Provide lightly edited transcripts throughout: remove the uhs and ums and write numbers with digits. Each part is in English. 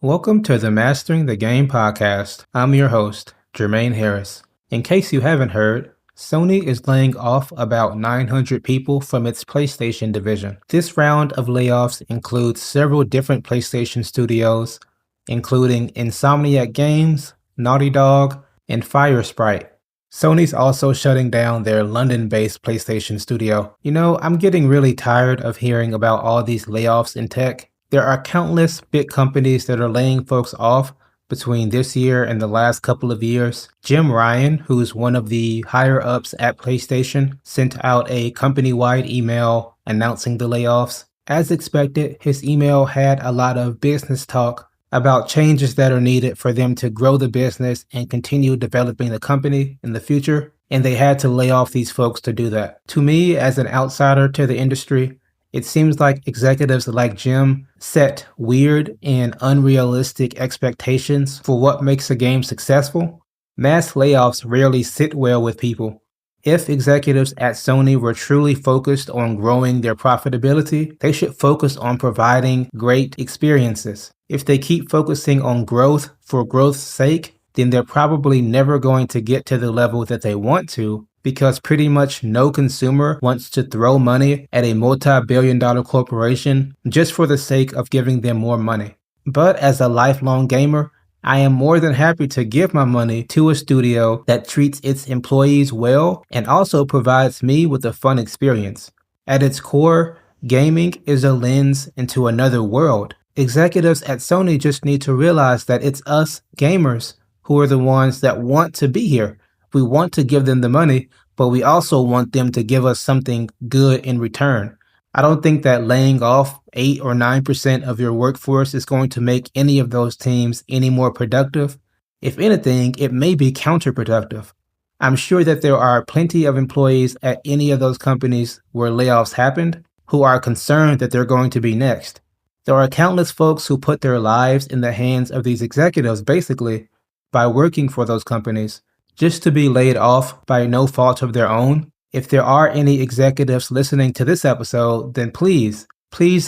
Welcome to the Mastering the Game podcast. I'm your host, Jermaine Harris. In case you haven't heard, Sony is laying off about 900 people from its PlayStation division. This round of layoffs includes several different PlayStation studios, including Insomniac Games, Naughty Dog, and Firesprite. Sony's also shutting down their London-based PlayStation studio. I'm getting really tired of hearing about all these layoffs in tech. There are countless big companies that are laying folks off between this year and the last couple of years. Jim Ryan, who's one of the higher ups at PlayStation, sent out a company-wide email announcing the layoffs. As expected, his email had a lot of business talk about changes that are needed for them to grow the business and continue developing the company in the future, and they had to lay off these folks to do that. To me, as an outsider to the industry, it seems like executives like Jim set weird and unrealistic expectations for what makes a game successful. Mass layoffs rarely sit well with people. If executives at Sony were truly focused on growing their profitability, they should focus on providing great experiences. If they keep focusing on growth for growth's sake, then they're probably never going to get to the level that they want to, because pretty much no consumer wants to throw money at a multi-billion-dollar corporation just for the sake of giving them more money. But as a lifelong gamer, I am more than happy to give my money to a studio that treats its employees well and also provides me with a fun experience. At its core, gaming is a lens into another world. Executives at Sony just need to realize that it's us gamers who are the ones that want to be here. We want to give them the money, but we also want them to give us something good in return. I don't think that laying off 8 or 9% of your workforce is going to make any of those teams any more productive. If anything, it may be counterproductive. I'm sure that there are plenty of employees at any of those companies where layoffs happened who are concerned that they're going to be next. There are countless folks who put their lives in the hands of these executives, basically, by working for those companies, just to be laid off by no fault of their own. If there are any executives listening to this episode, then please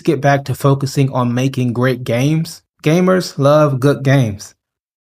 get back to focusing on making great games. Gamers love good games.